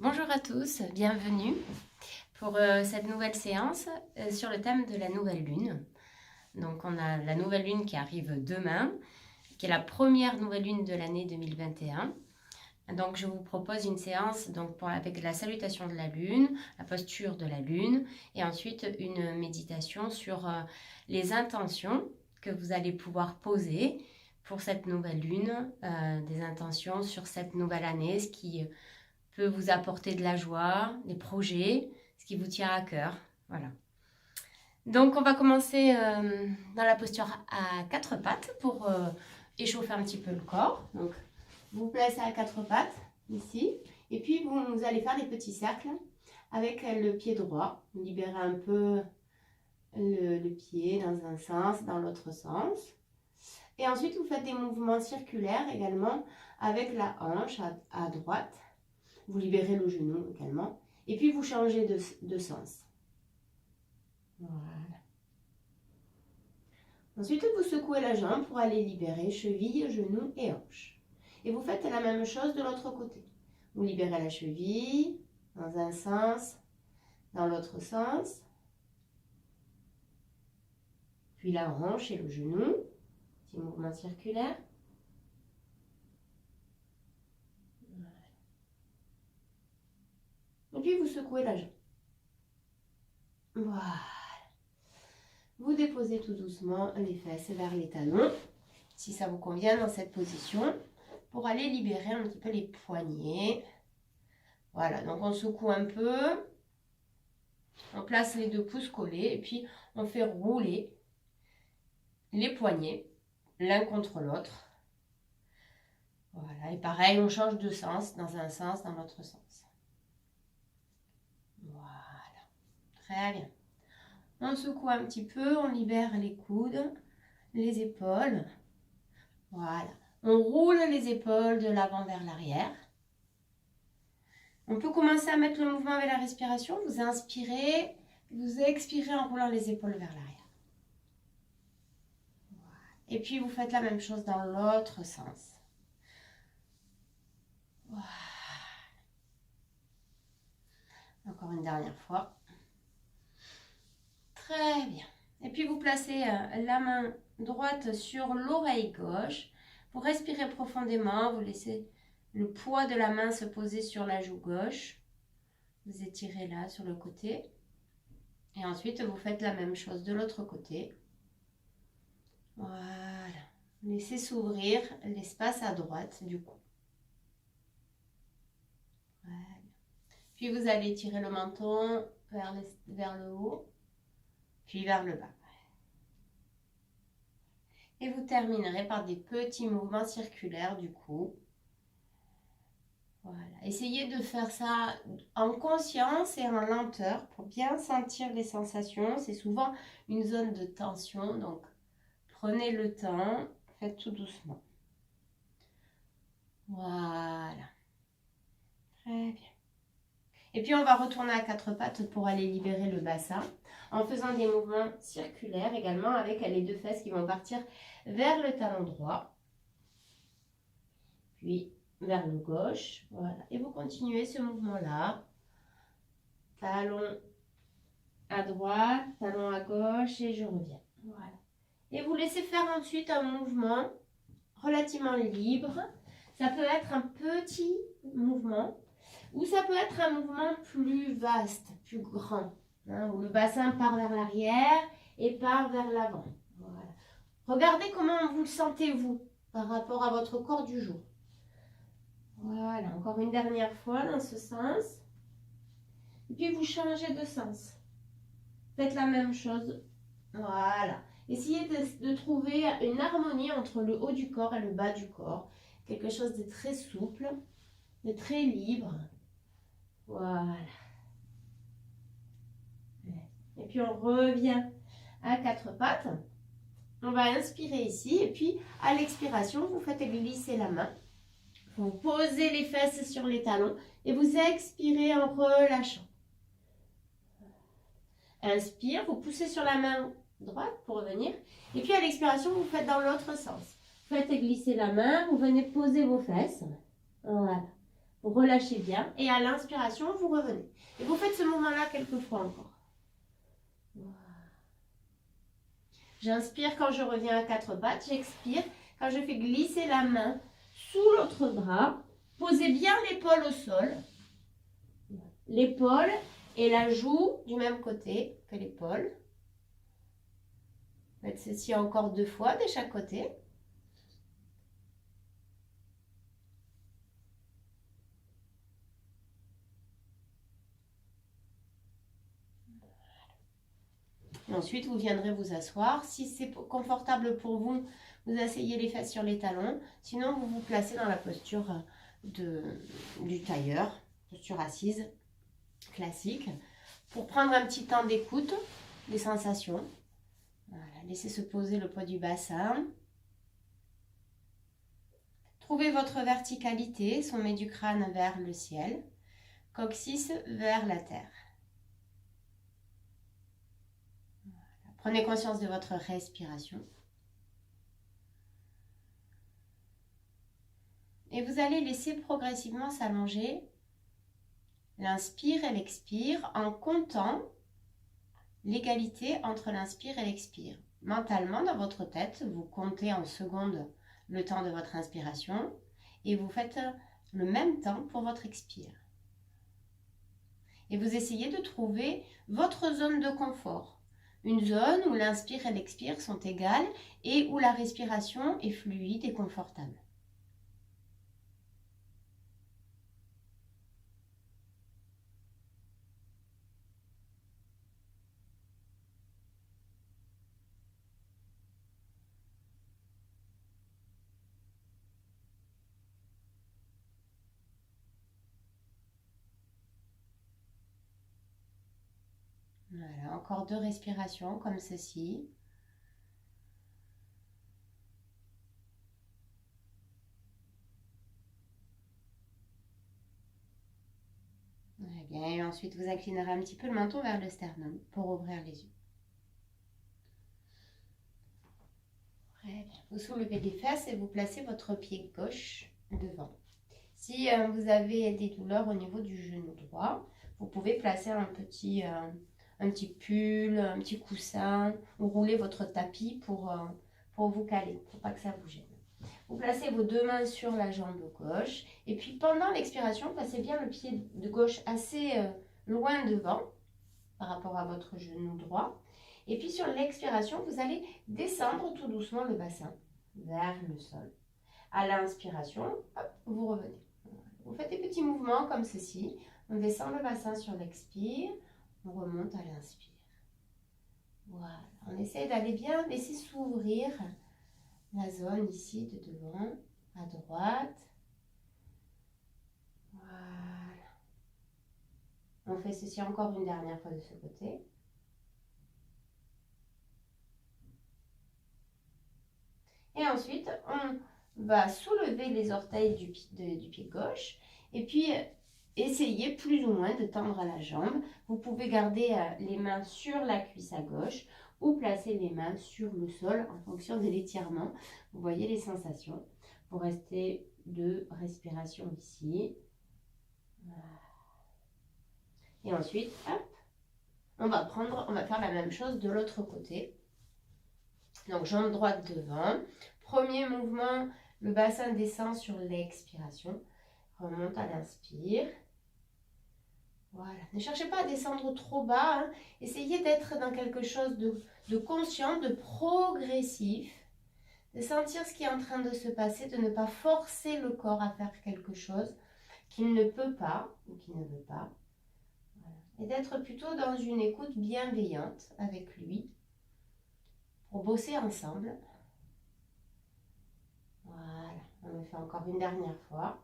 Bonjour à tous, bienvenue pour cette nouvelle séance sur le thème de la nouvelle lune. Donc on a la nouvelle lune qui arrive demain, qui est la première nouvelle lune de l'année 2021. Donc je vous propose une séance avec la salutation de la lune, la posture de la lune et ensuite une méditation sur les intentions que vous allez pouvoir poser pour cette nouvelle lune, des intentions sur cette nouvelle année, ce qui peut vous apporter de la joie, des projets, ce qui vous tient à cœur. Voilà. Donc on va commencer dans la posture à quatre pattes pour échauffer un petit peu le corps. Donc vous placez à quatre pattes ici et puis vous allez faire des petits cercles avec le pied droit. Libérez un peu le pied dans un sens, dans l'autre sens. Et ensuite vous faites des mouvements circulaires également avec la hanche à droite. Vous libérez le genou également. Et puis vous changez de sens. Voilà. Ensuite, vous secouez la jambe pour aller libérer cheville, genou et hanche. Et vous faites la même chose de l'autre côté. Vous libérez la cheville dans un sens, dans l'autre sens. Puis la hanche et le genou. Petit mouvement circulaire. Et puis vous secouez la jambe. Voilà. Vous déposez tout doucement les fesses vers les talons, si ça vous convient dans cette position, pour aller libérer un petit peu les poignets. Voilà, donc on secoue un peu, on place les deux pouces collés et puis on fait rouler les poignets l'un contre l'autre. Voilà, et pareil, on change de sens, dans un sens, dans l'autre sens. Voilà, très bien. On secoue un petit peu, on libère les coudes, les épaules. Voilà. On roule les épaules de l'avant vers l'arrière. On peut commencer à mettre le mouvement avec la respiration. Vous inspirez, vous expirez en roulant les épaules vers l'arrière. Voilà. Et puis vous faites la même chose dans l'autre sens. Voilà. Encore une dernière fois. Très bien. Et puis vous placez la main droite sur l'oreille gauche. Vous respirez profondément, vous laissez le poids de la main se poser sur la joue gauche. Vous étirez là sur le côté. Et ensuite, vous faites la même chose de l'autre côté. Voilà. Laissez s'ouvrir l'espace à droite du cou. Voilà. Puis vous allez tirer le menton vers le haut, puis vers le bas. Et vous terminerez par des petits mouvements circulaires du cou. Voilà. Essayez de faire ça en conscience et en lenteur pour bien sentir les sensations. C'est souvent une zone de tension, donc prenez le temps, faites tout doucement. Voilà. Très bien. Et puis on va retourner à quatre pattes pour aller libérer le bassin en faisant des mouvements circulaires également avec les deux fesses qui vont partir vers le talon droit. Puis vers le gauche. Voilà. Et vous continuez ce mouvement-là. Talon à droite, talon à gauche et je reviens. Voilà. Et vous laissez faire ensuite un mouvement relativement libre. Ça peut être un petit mouvement ou ça peut être un mouvement plus vaste, plus grand, hein, où le bassin part vers l'arrière et part vers l'avant. Voilà. Regardez comment vous le sentez vous par rapport à votre corps du jour. Voilà, encore une dernière fois dans ce sens. Et puis vous changez de sens. Faites la même chose. Voilà. Essayez de trouver une harmonie entre le haut du corps et le bas du corps. Quelque chose de très souple, de très libre. Voilà. Et puis on revient à quatre pattes. On va inspirer ici et puis à l'expiration, vous faites glisser la main. Vous posez les fesses sur les talons et vous expirez en relâchant. Inspire, vous poussez sur la main droite pour revenir. Et puis à l'expiration, vous faites dans l'autre sens. Faites glisser la main, vous venez poser vos fesses. Voilà. Vous relâchez bien. Et à l'inspiration, vous revenez. Et vous faites ce mouvement-là quelques fois encore. Voilà. J'inspire quand je reviens à 4 pattes. J'expire quand je fais glisser la main sous l'autre bras. Posez bien l'épaule au sol. L'épaule et la joue du même côté que l'épaule. Faites ceci encore 2 fois de chaque côté. Et ensuite, vous viendrez vous asseoir. Si c'est confortable pour vous, vous asseyez les fesses sur les talons. Sinon, vous vous placez dans la posture du tailleur, posture assise classique, pour prendre un petit temps d'écoute des sensations. Voilà, laissez se poser le poids du bassin. Trouvez votre verticalité, sommet du crâne vers le ciel, coccyx vers la terre. Voilà. Prenez conscience de votre respiration. Et vous allez laisser progressivement s'allonger l'inspire et l'expire en comptant l'égalité entre l'inspire et l'expire. Mentalement, dans votre tête, vous comptez en secondes le temps de votre inspiration et vous faites le même temps pour votre expire. Et vous essayez de trouver votre zone de confort. Une zone où l'inspire et l'expire sont égales et où la respiration est fluide et confortable. Voilà, encore 2 respirations comme ceci. Très bien, et ensuite vous inclinerez un petit peu le menton vers le sternum pour ouvrir les yeux. Très bien. Vous soulevez les fesses et vous placez votre pied gauche devant. Si vous avez des douleurs au niveau du genou droit, vous pouvez placer un petit pull, un petit coussin ou rouler votre tapis pour vous caler, pour pas que ça vous gêne. Vous placez vos 2 mains sur la jambe gauche et puis pendant l'expiration, placez bien le pied de gauche assez loin devant par rapport à votre genou droit. Et puis sur l'expiration, vous allez descendre tout doucement le bassin vers le sol. À l'inspiration, hop, vous revenez. Vous faites des petits mouvements comme ceci. On descend le bassin sur l'expire, on remonte à l'inspire. Voilà, on essaie d'aller bien laisser s'ouvrir la zone ici de devant, à droite. Voilà. On fait ceci encore une dernière fois de ce côté. Et ensuite, on va soulever les orteils du pied gauche et puis essayez plus ou moins de tendre la jambe. Vous pouvez garder les mains sur la cuisse à gauche ou placer les mains sur le sol en fonction de l'étirement. Vous voyez les sensations. Vous restez 2 respirations ici. Et ensuite, hop, on va faire la même chose de l'autre côté. Donc, jambe droite devant. Premier mouvement, le bassin descend sur l'expiration. Remonte à l'inspire. Voilà. Ne cherchez pas à descendre trop bas. Hein. Essayez d'être dans quelque chose de conscient, de progressif. De sentir ce qui est en train de se passer, de ne pas forcer le corps à faire quelque chose qu'il ne peut pas ou qu'il ne veut pas. Voilà. Et d'être plutôt dans une écoute bienveillante avec lui. Pour bosser ensemble. Voilà, on le fait encore une dernière fois.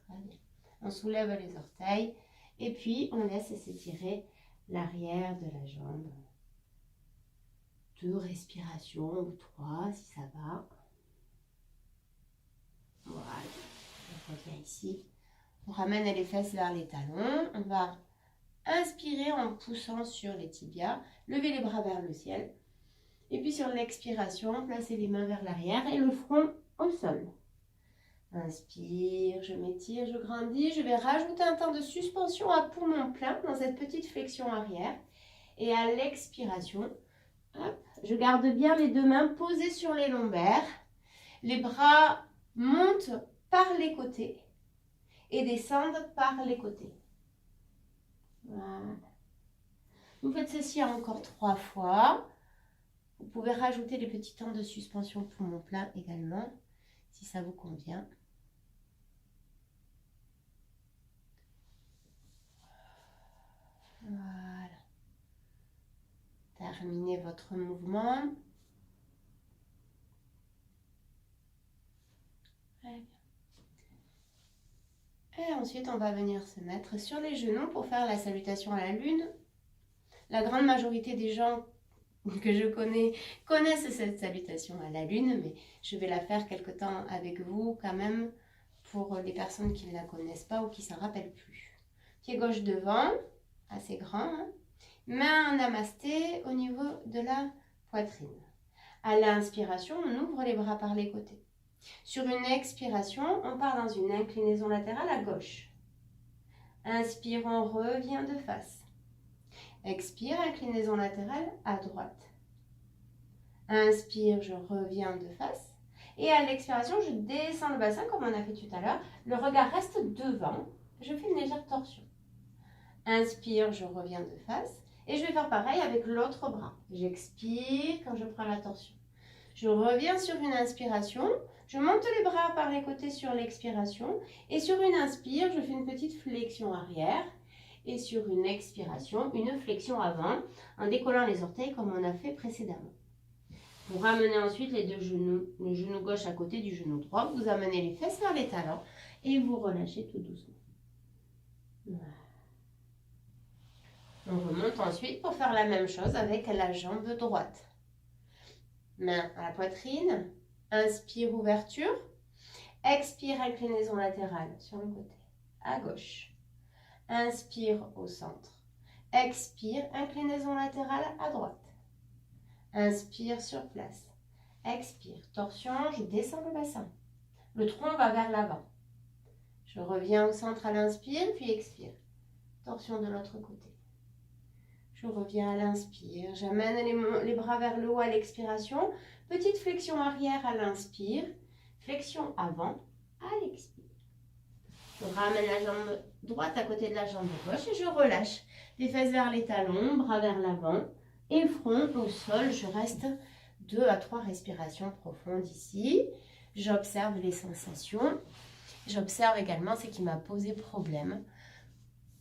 Très bien. On soulève les orteils et puis on laisse s'étirer l'arrière de la jambe. 2 respirations ou 3 si ça va. Voilà, on revient ici. On ramène les fesses vers les talons. On va inspirer en poussant sur les tibias. Lever les bras vers le ciel. Et puis sur l'expiration, placez les mains vers l'arrière et le front au sol. Inspire, je m'étire, je grandis. Je vais rajouter un temps de suspension à poumon plein dans cette petite flexion arrière. Et à l'expiration, je garde bien les deux mains posées sur les lombaires. Les bras montent par les côtés et descendent par les côtés. Voilà. Vous faites ceci encore 3 fois. Vous pouvez rajouter les petits temps de suspension poumon plein également, si ça vous convient. Voilà. Terminez votre mouvement. Très bien. Et ensuite, on va venir se mettre sur les genoux pour faire la salutation à la lune. La grande majorité des gens que je connais connaissent cette salutation à la lune, mais je vais la faire quelque temps avec vous quand même pour les personnes qui ne la connaissent pas ou qui ne s'en rappellent plus. Pied gauche devant, assez grand, hein. Main en namasté au niveau de la poitrine. À l'inspiration, on ouvre les bras par les côtés. Sur une expiration, on part dans une inclinaison latérale à gauche. Inspire, on revient de face. Expire, inclinaison latérale à droite. Inspire, je reviens de face. Et à l'expiration, je descends le bassin comme on a fait tout à l'heure. Le regard reste devant. Je fais une légère torsion. Inspire, je reviens de face. Et je vais faire pareil avec l'autre bras. J'expire quand je prends la torsion. Je reviens sur une inspiration. Je monte les bras par les côtés sur l'expiration. Et sur une inspire, je fais une petite flexion arrière. Et sur une expiration, une flexion avant, en décollant les orteils comme on a fait précédemment. Vous ramenez ensuite les deux genoux, le genou gauche à côté du genou droit. Vous amenez les fesses vers les talons et vous relâchez tout doucement. Voilà. On remonte ensuite pour faire la même chose avec la jambe droite. Main à la poitrine, inspire, ouverture. Expire, inclinaison latérale sur le côté, à gauche. Inspire au centre. Expire, inclinaison latérale à droite. Inspire sur place. Expire, torsion, je descends le bassin. Le tronc va vers l'avant. Je reviens au centre à l'inspire, puis expire. Torsion de l'autre côté. Je reviens à l'inspire. J'amène les bras vers le haut à l'expiration. Petite flexion arrière à l'inspire. Flexion avant à l'expire. Je ramène la jambe droite à côté de la jambe gauche et je relâche. Les fesses vers les talons, bras vers l'avant et front au sol. Je reste 2 à 3 respirations profondes ici. J'observe les sensations. J'observe également ce qui m'a posé problème,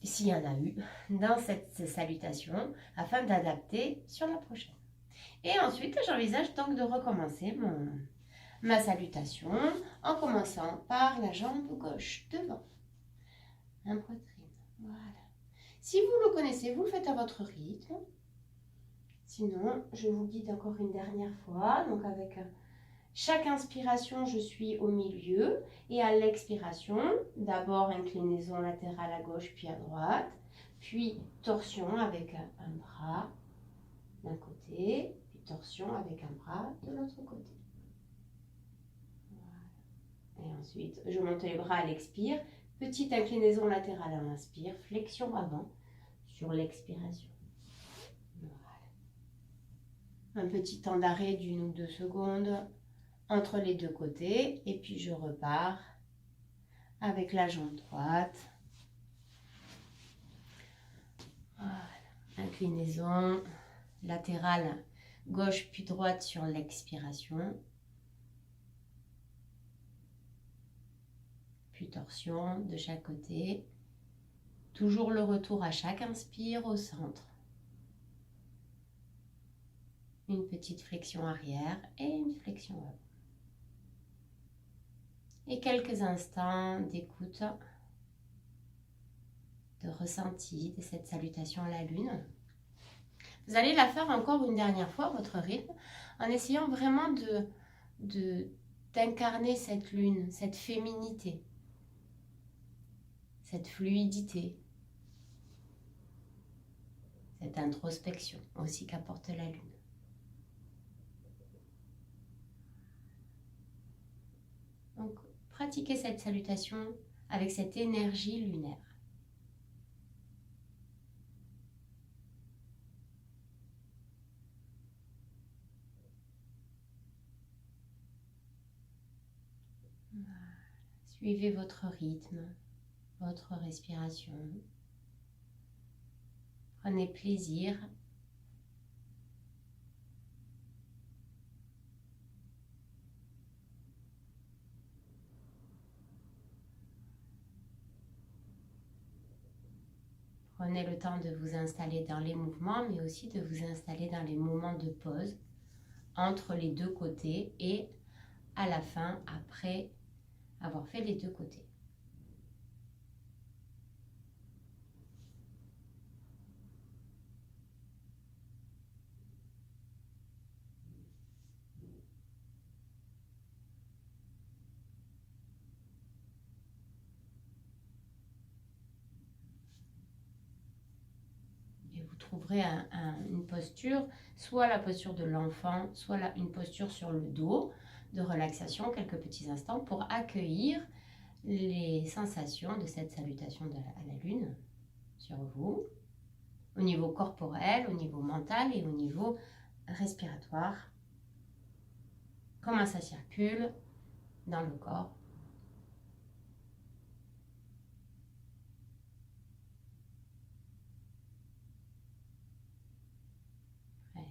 s'il y en a eu, dans cette salutation, afin d'adapter sur la prochaine. Et ensuite, j'envisage donc de recommencer ma salutation en commençant par la jambe gauche devant. La poitrine, voilà. Si vous le connaissez, vous le faites à votre rythme. Sinon, je vous guide encore une dernière fois. Donc avec chaque inspiration, je suis au milieu. Et à l'expiration, d'abord inclinaison latérale à gauche puis à droite. Puis torsion avec un bras d'un côté. Puis torsion avec un bras de l'autre côté. Voilà. Et ensuite, je monte les bras à l'expire. Petite inclinaison latérale à l'inspire. Flexion avant sur l'expiration. Un petit temps d'arrêt d'1 ou 2 secondes entre les deux côtés et puis je repars avec la jambe droite. Voilà. Inclinaison latérale gauche puis droite sur l'expiration. Puis torsion de chaque côté. Toujours le retour à chaque inspire au centre. Une petite flexion arrière et une flexion avant. Et quelques instants d'écoute, de ressenti de cette salutation à la lune. Vous allez la faire encore une dernière fois, votre rythme, en essayant vraiment d'incarner cette lune, cette féminité, cette fluidité, cette introspection aussi qu'apporte la lune. Donc, pratiquer cette salutation avec cette énergie lunaire. Voilà. Suivez votre rythme, votre respiration. Prenez plaisir. Prenez le temps de vous installer dans les mouvements, mais aussi de vous installer dans les moments de pause entre les deux côtés et à la fin, après avoir fait les deux côtés. Vous trouverez une posture, soit la posture de l'enfant, soit une posture sur le dos, de relaxation, quelques petits instants pour accueillir les sensations de cette salutation à la lune sur vous, au niveau corporel, au niveau mental et au niveau respiratoire. Comment ça circule dans le corps. Voilà.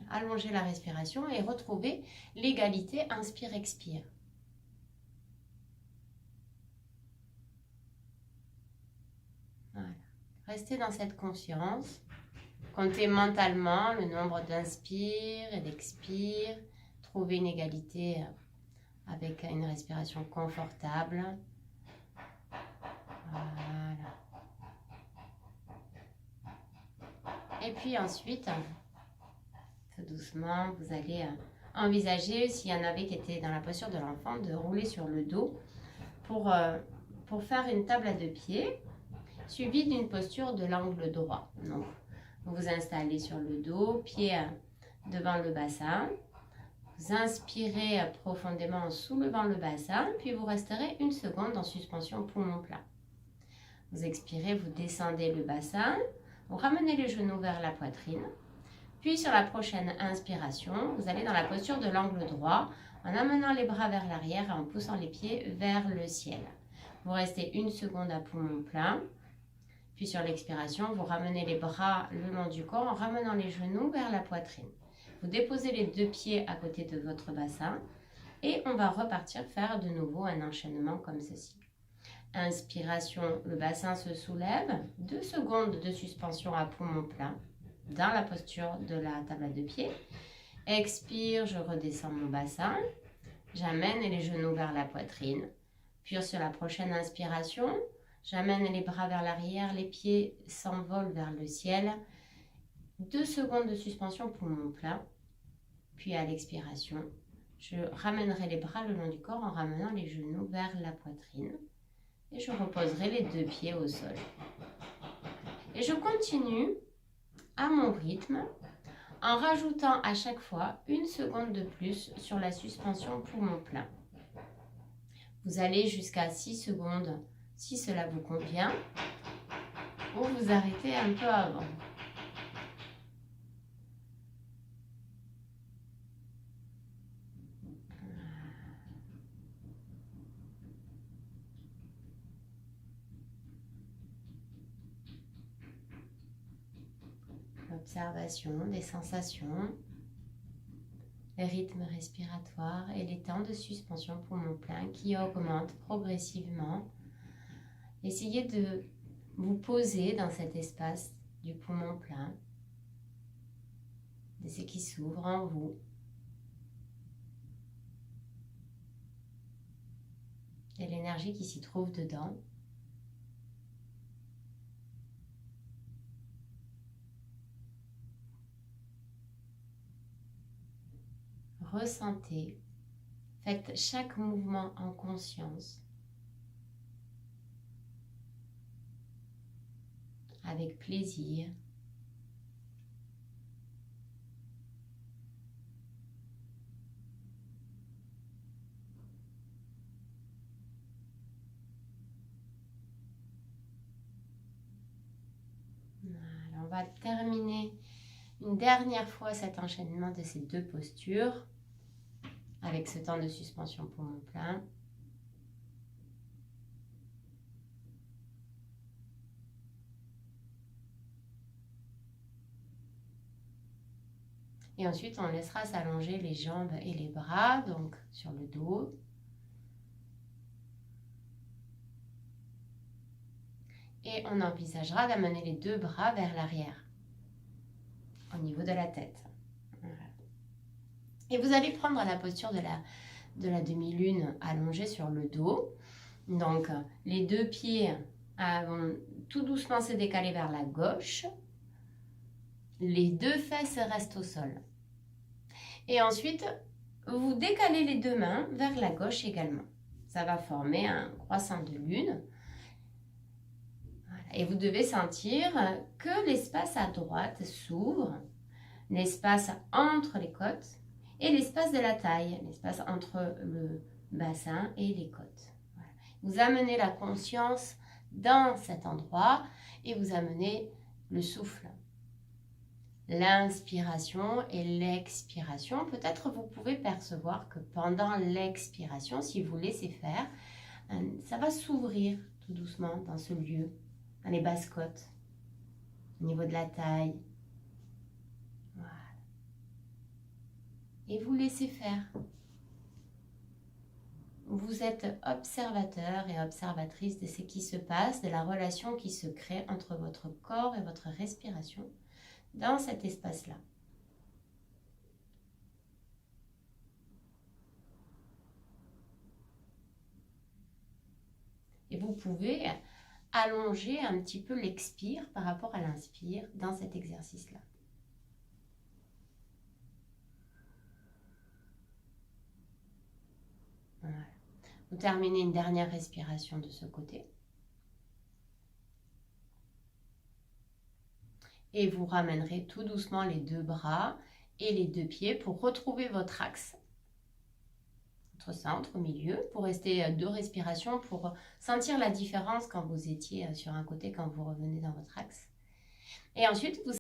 Allongez la respiration et retrouvez l'égalité inspire-expire. Voilà. Restez dans cette conscience. Comptez mentalement le nombre d'inspire et d'expire. Trouvez une égalité avec une respiration confortable. Voilà. Et puis ensuite, tout doucement, vous allez envisager, s'il y en avait qui étaient dans la posture de l'enfant, de rouler sur le dos pour faire une table à deux pieds, suivie d'une posture de l'angle droit. Donc, vous vous installez sur le dos, pieds devant le bassin. Vous inspirez profondément en soulevant le bassin, puis vous resterez une seconde en suspension poumon plein. Vous expirez, vous descendez le bassin, vous ramenez les genoux vers la poitrine. Puis sur la prochaine inspiration, vous allez dans la posture de l'angle droit en amenant les bras vers l'arrière et en poussant les pieds vers le ciel. Vous restez une seconde à poumon plein. Puis sur l'expiration, vous ramenez les bras le long du corps en ramenant les genoux vers la poitrine. Vous déposez les deux pieds à côté de votre bassin et on va repartir faire de nouveau un enchaînement comme ceci. Inspiration, le bassin se soulève. 2 secondes de suspension à poumon plein dans la posture de la table à deux pieds. Expire, je redescends mon bassin. J'amène les genoux vers la poitrine. Puis sur la prochaine inspiration, j'amène les bras vers l'arrière, les pieds s'envolent vers le ciel. 2 secondes de suspension, poumon plein. Puis à l'expiration, je ramènerai les bras le long du corps en ramenant les genoux vers la poitrine. Et je reposerai les deux pieds au sol. Et je continue à mon rythme en rajoutant à chaque fois 1 seconde de plus sur la suspension poumon plein. Vous allez jusqu'à 6 secondes si cela vous convient, ou vous arrêtez un peu avant. L'observation des sensations, les rythmes respiratoires et les temps de suspension poumon plein qui augmentent progressivement. Essayez de vous poser dans cet espace du poumon plein, de ce qui s'ouvre en vous. Et l'énergie qui s'y trouve dedans. Ressentez, faites chaque mouvement en conscience, avec plaisir. va terminer une dernière fois cet enchaînement de ces deux postures avec ce temps de suspension poumon plein. Et ensuite, on laissera s'allonger les jambes et les bras, donc sur le dos. Et on envisagera d'amener les deux bras vers l'arrière, au niveau de la tête. Voilà. Et vous allez prendre la posture de la demi-lune allongée sur le dos. Donc, les deux pieds vont tout doucement se décaler vers la gauche. Les deux fesses restent au sol. Et ensuite, vous décalez les deux mains vers la gauche également. Ça va former un croissant de lune. Voilà. Et vous devez sentir que l'espace à droite s'ouvre, l'espace entre les côtes et l'espace de la taille, l'espace entre le bassin et les côtes. Voilà. Vous amenez la conscience dans cet endroit et vous amenez le souffle. L'inspiration et l'expiration. Peut-être vous pouvez percevoir que pendant l'expiration, si vous laissez faire, ça va s'ouvrir tout doucement dans ce lieu, dans les basses côtes, au niveau de la taille. Voilà. Et vous laissez faire. Vous êtes observateur et observatrice de ce qui se passe, de la relation qui se crée entre votre corps et votre respiration dans cet espace-là. Et vous pouvez allonger un petit peu l'expire par rapport à l'inspire dans cet exercice-là. Voilà. Vous terminez une dernière respiration de ce côté. Et vous ramènerez tout doucement les deux bras et les deux pieds pour retrouver votre axe, votre centre au milieu, pour rester deux respirations, pour sentir la différence quand vous étiez sur un côté, quand vous revenez dans votre axe. Et ensuite, vous